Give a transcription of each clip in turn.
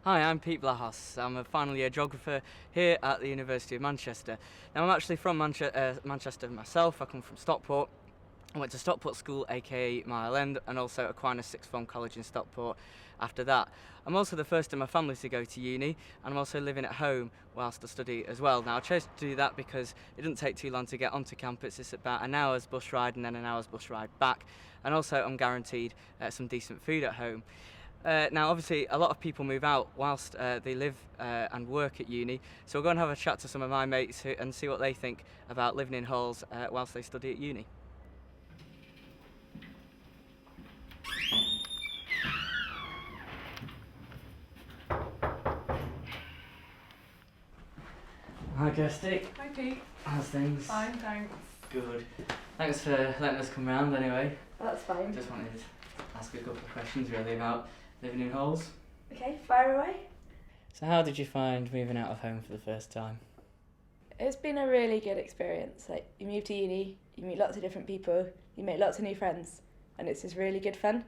Hi, I'm Pete Blahos. I'm a final year geographer here at the University of Manchester. Now, I'm actually from Manchester myself. I come from Stockport. I went to Stockport School, aka Mile End, and also Aquinas Sixth Form College in Stockport after that. I'm also the first in my family to go to uni, and I'm also living at home whilst I study as well. Now, I chose to do that because it doesn't take too long to get onto campus. It's about an hour's bus ride and then an hour's bus ride back, and also I'm guaranteed some decent food at home. Now, obviously, a lot of people move out whilst they live and work at uni, so we'll go and have a chat to some of my mates and see what they think about living in halls whilst they study at uni. Hi, Kirsty. Hi Pete. How's things? Fine, thanks. Good. Thanks for letting us come round anyway. That's fine. Just wanted to ask a couple of questions really about living in halls. Okay, fire away. So how did you find moving out of home for the first time? It's been a really good experience. Like, you move to uni, you meet lots of different people, you make lots of new friends, and it's just really good fun.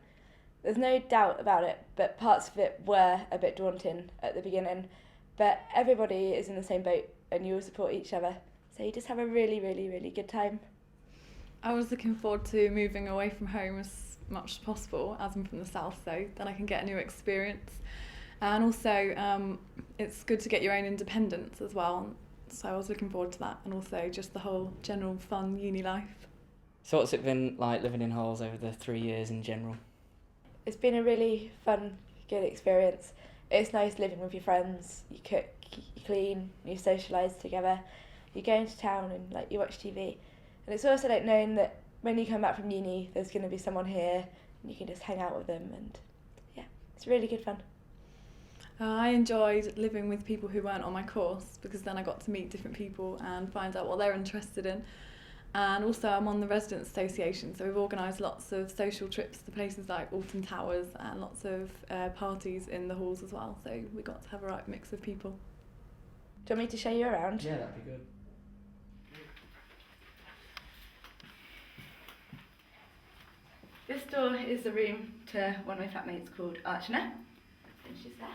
There's no doubt about it, but parts of it were a bit daunting at the beginning. But everybody is in the same boat and you all support each other. So you just have a really, really, really good time. I was looking forward to moving away from home as much as possible, as I'm from the south, so then I can get a new experience. And also, it's good to get your own independence as well. So I was looking forward to that, and also just the whole general fun uni life. So what's it been like living in halls over the 3 years in general? It's been a really fun, good experience. It's nice living with your friends. You cook, you clean, you socialise together. You go into town and you watch TV. And it's also knowing that when you come back from uni, there's going to be someone here and you can just hang out with them, and yeah, it's really good fun. I enjoyed living with people who weren't on my course, because then I got to meet different people and find out what they're interested in. And also I'm on the Residents Association, so we've organised lots of social trips to places like Alton Towers and lots of parties in the halls as well, so we got to have a right mix of people. Do you want me to show you around? Yeah, that'd be good. This door is the room to one of my flatmates called Archana, and she's there.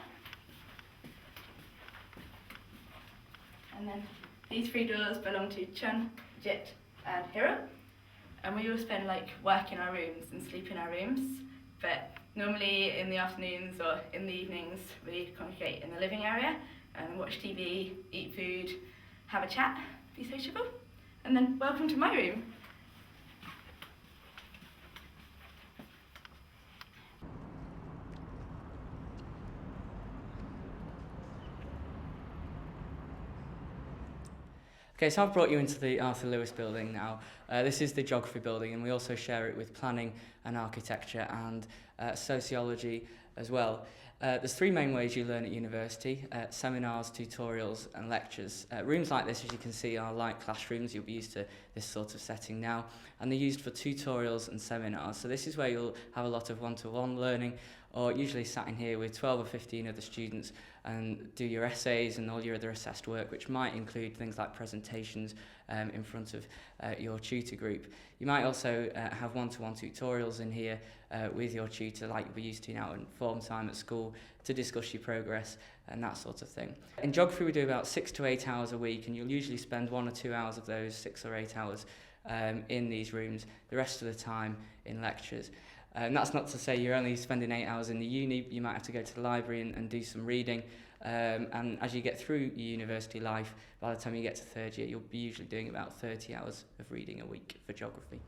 And then these three doors belong to Chun, Jit and Hiro, and we all spend work in our rooms and sleep in our rooms, but normally in the afternoons or in the evenings we congregate in the living area and watch TV, eat food, have a chat, be sociable, and then welcome to my room. Okay, so I've brought you into the Arthur Lewis building now. This is the geography building, and we also share it with planning and architecture and sociology as well. There's three main ways you learn at university: seminars, tutorials and lectures. Rooms like this, as you can see, are like classrooms. You'll be used to this sort of setting now, and they're used for tutorials and seminars. So this is where you'll have a lot of one-to-one learning, or usually sat in here with 12 or 15 other students and do your essays and all your other assessed work, which might include things like presentations in front of your tutor group. You might also have one-to-one tutorials in here with your tutor, like you'll be used to now in form time at school, to discuss your progress and that sort of thing. In geography, we do about 6 to 8 hours a week, and you'll usually spend 1 or 2 hours of those 6 or 8 hours in these rooms, the rest of the time in lectures. And that's not to say you're only spending 8 hours in the uni. You might have to go to the library and do some reading. And as you get through your university life, by the time you get to third year, you'll be usually doing about 30 hours of reading a week for geography.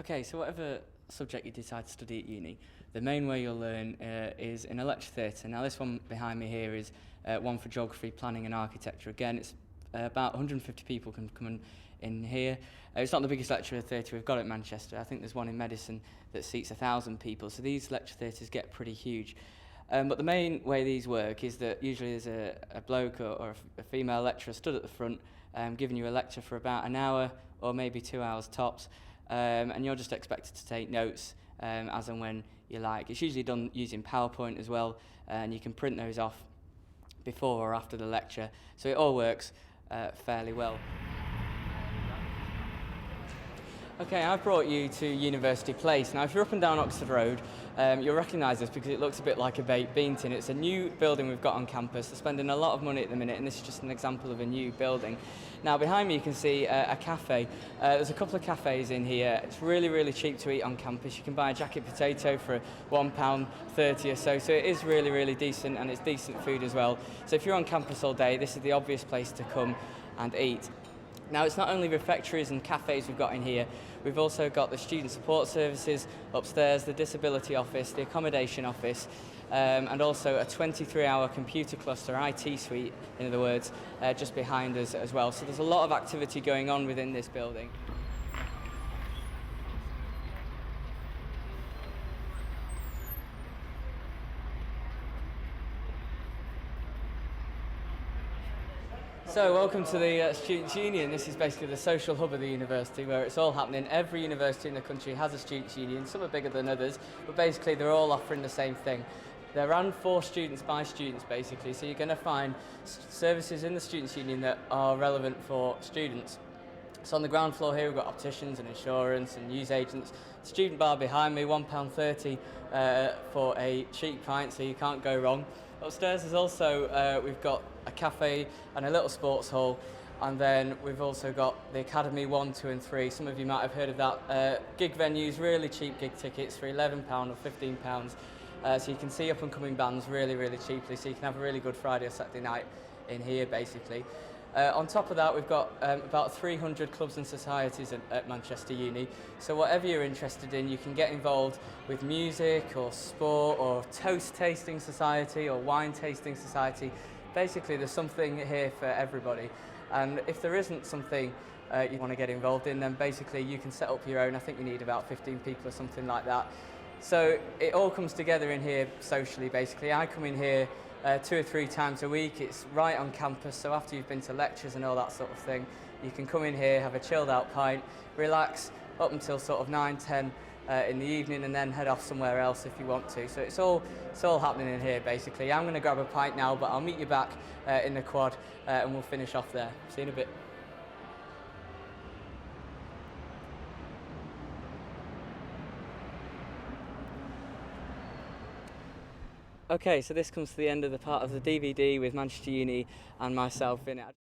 Okay, so whatever subject you decide to study at uni, the main way you'll learn is in a lecture theatre. Now this one behind me here is one for geography, planning and architecture. Again, it's about 150 people can come in here. It's not the biggest lecture theatre we've got at Manchester. I think there's one in Medicine that seats 1,000 people, so these lecture theatres get pretty huge. But the main way these work is that usually there's a bloke or a female lecturer stood at the front giving you a lecture for about an hour or maybe 2 hours tops, and you're just expected to take notes as and when you like. It's usually done using PowerPoint as well, and you can print those off before or after the lecture, so it all works fairly well. Okay, I've brought you to University Place. Now, if you're up and down Oxford Road, you'll recognise this because it looks a bit like a baked bean tin. It's a new building we've got on campus. They're spending a lot of money at the minute, and this is just an example of a new building. Now, behind me you can see a cafe. There's a couple of cafes in here. It's really, really cheap to eat on campus. You can buy a jacket potato for £1.30 or so it is really, really decent, and it's decent food as well. So if you're on campus all day, this is the obvious place to come and eat. Now, it's not only refectories and cafes we've got in here, we've also got the student support services upstairs, the disability office, the accommodation office, and also a 23-hour computer cluster, IT suite, in other words, just behind us as well. So there's a lot of activity going on within this building. So welcome to the Students' Union. This is basically the social hub of the university where it's all happening. Every university in the country has a Students' Union. Some are bigger than others, but basically they're all offering the same thing. They're run for students by students, basically, so you're going to find services in the Students' Union that are relevant for students. So on the ground floor here we've got opticians and insurance and newsagents. Student bar behind me, £1.30 for a cheap pint, so you can't go wrong. Upstairs is also, we've got a cafe and a little sports hall, and then we've also got the Academy 1, 2 and 3. Some of you might have heard of that. Gig venues, really cheap gig tickets for £11 or £15. So you can see up and coming bands really, really cheaply, so you can have a really good Friday or Saturday night in here basically. On top of that, we've got about 300 clubs and societies at Manchester Uni. So whatever you're interested in, you can get involved with music or sport or toast tasting society or wine tasting society. Basically, there's something here for everybody. And if there isn't something you want to get involved in, then basically you can set up your own. I think we need about 15 people or something like that. So it all comes together in here socially, basically. I come in here 2 or 3 times a week. It's right on campus, so after you've been to lectures and all that sort of thing, you can come in here, have a chilled out pint, relax up until sort of 9, 10 in the evening, and then head off somewhere else if you want to. So it's all happening in here basically. I'm going to grab a pint now, but I'll meet you back in the quad and we'll finish off there. See you in a bit. Okay, so this comes to the end of the part of the DVD with Manchester Uni and myself in it.